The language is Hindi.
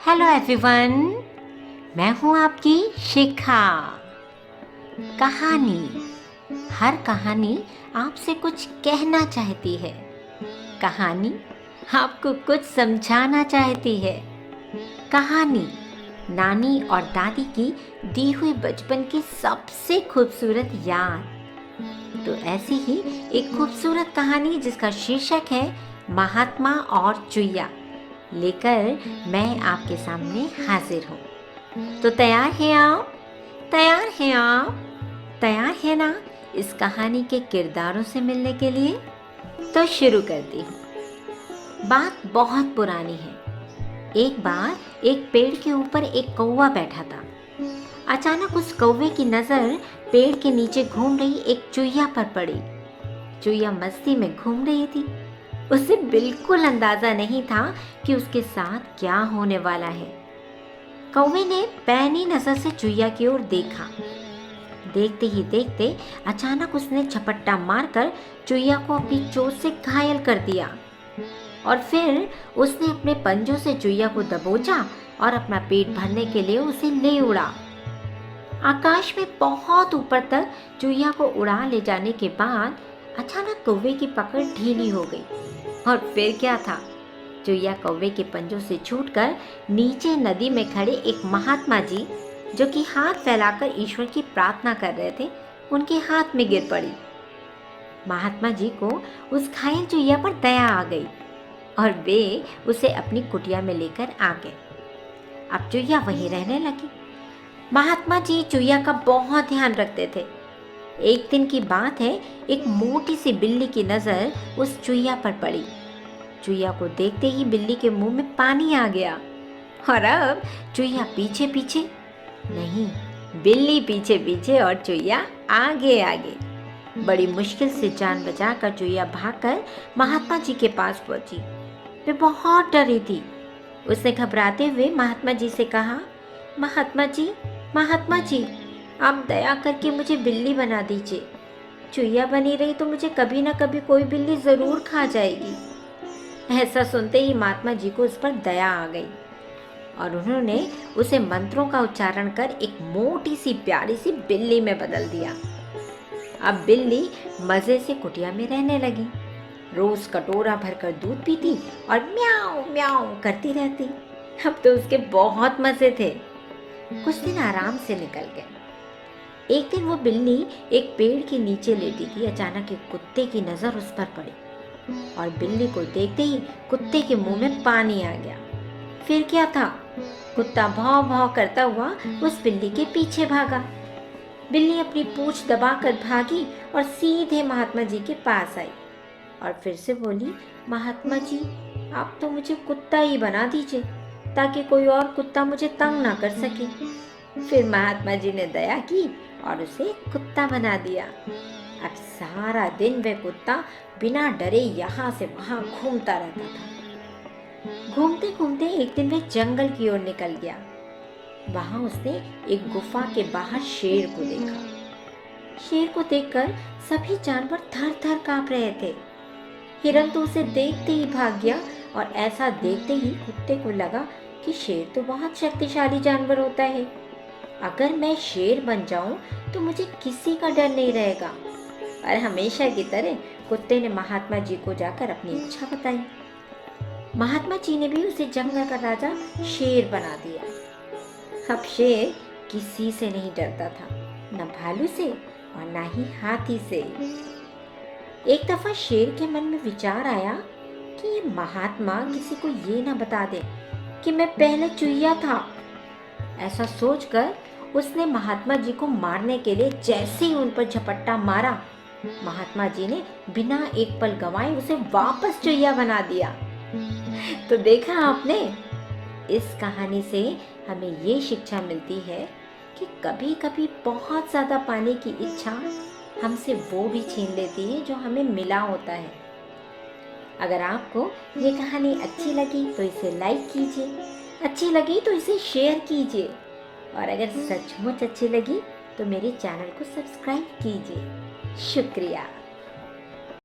हेलो एवरीवन, मैं हूँ आपकी शिखा। हर कहानी आपसे कुछ कहना चाहती है। कहानी आपको कुछ समझाना चाहती है। कहानी नानी और दादी की दी हुई बचपन की सबसे खूबसूरत याद। तो ऐसी ही एक खूबसूरत कहानी जिसका शीर्षक है महात्मा और चुईया लेकर मैं आपके सामने हाजिर हूँ। तो तैयार हैं आप? तैयार है ना इस कहानी के किरदारों से मिलने के लिए? तो शुरू करती हूँ। बात बहुत पुरानी है। एक बार एक पेड़ के ऊपर एक कौवा बैठा था। अचानक उस कौवे की नज़र पेड़ के नीचे घूम रही एक चुईया पर पड़ी। चुईया मस्ती में घूम रही थी। उसे बिल्कुल अंदाजा नहीं था कि उसके साथ क्या होने वाला है। कौवे ने पैनी नजर से चुईया की ओर देखा। देखते ही देखते अचानक उसने झपट्टा मारकर चुईया को अपनी चोंच से घायल कर दिया और फिर उसने अपने पंजों से चुईया को दबोचा और अपना पेट भरने के लिए उसे ले उड़ा। आकाश में बहुत ऊपर तक चुईया को उड़ा ले जाने के बाद अचानक कौवे की पकड़ ढीली हो गई और फिर क्या था, चुईया कौवे के पंजों से छूटकर नीचे नदी में खड़े एक महात्मा जी जो कि हाथ फैलाकर ईश्वर की प्रार्थना कर रहे थे, उनके हाथ में गिर पड़ी। महात्मा जी को उस घायल चुईया पर दया आ गई और वे उसे अपनी कुटिया में लेकर आ गए। अब चुईया वहीं रहने लगी। महात्मा जी चुईया का बहुत ध्यान रखते थे। एक दिन की बात है, एक मोटी सी बिल्ली की नज़र उस चुईया पर पड़ी। चुईया को देखते ही बिल्ली के मुंह में पानी आ गया और अब चुईया पीछे पीछे नहीं, बिल्ली पीछे पीछे और चुईया आगे आगे। बड़ी मुश्किल से जान बचाकर चुईया भागकर महात्मा जी के पास पहुंची। वे बहुत डरी थी। उसने घबराते हुए महात्मा जी से कहा, महात्मा जी, आप दया करके मुझे बिल्ली बना दीजिए। चुईया बनी रही तो मुझे कभी ना कभी कोई बिल्ली जरूर खा जाएगी। ऐसा सुनते ही महात्मा जी को उस पर दया आ गई और उन्होंने उसे मंत्रों का उच्चारण कर एक मोटी सी प्यारी सी बिल्ली में बदल दिया। अब बिल्ली मजे से कुटिया में रहने लगी। रोज कटोरा भरकर दूध पीती और म्याऊ म्याऊ करती रहती। अब तो उसके बहुत मजे थे। कुछ दिन आराम से निकल गए। एक दिन वो बिल्ली एक पेड़ के नीचे लेटी थी। अचानक एक कुत्ते की नजर उस पर पड़ी और बिल्ली को देखते ही कुत्ते के मुंह में पानी आ गया। फिर क्या था, कुत्ता भौं भौं करता हुआ उस बिल्ली के पीछे भागा। बिल्ली अपनी पूंछ दबाकर भागी और सीधे महात्मा जी के पास आई और फिर से बोली, महात्मा जी, आप तो मुझे कुत्ता ही बना दीजिए ताकि कोई और कुत्ता मुझे तंग ना कर सके। फिर महात्मा जी ने दया की और उसे कुत्ता बना दिया। अब सारा दिन वह कुत्ता बिना डरे यहाँ से वहाँ घूमता रहता था। घूमते घूमते एक दिन वह जंगल की ओर निकल गया। वहाँ उसने एक गुफा के बाहर शेर को देखा। शेर को देखकर सभी जानवर थर थर कांप रहे थे। हिरन तो उसे देखते ही भाग गया और ऐसा देखते ही कुत्ते को लगा कि शेर तो बहुत शक्तिशाली जानवर होता है। अगर मैं शेर बन जाऊं तो मुझे किसी का डर नहीं रहेगा। और हमेशा की तरह कुत्ते ने महात्मा जी को जाकर अपनी इच्छा बताई। महात्मा जी ने भी उसे जंगल का राजा शेर बना दिया। अब शेर किसी से नहीं डरता था, न भालू से और न ही हाथी से। एक दफा शेर के मन में विचार आया कि ये महात्मा किसी को ये न बता दे कि मैं पहले चुईया था। ऐसा सोचकर उसने महात्मा जी को मारने के लिए जैसे ही उन पर झपट्टा मारा, महात्मा जी ने बिना एक पल गंवाए उसे वापस चुईया बना दिया। तो देखा आपने, इस कहानी से हमें ये शिक्षा मिलती है कि कभी कभी बहुत ज्यादा पाने की इच्छा हमसे वो भी छीन लेती है जो हमें मिला होता है। अगर आपको ये कहानी अच्छी लगी तो इसे लाइक कीजिए, अच्छी लगी तो इसे शेयर कीजिए और अगर सचमुच अच्छी लगी तो मेरे चैनल को सब्सक्राइब कीजिए। शुक्रिया।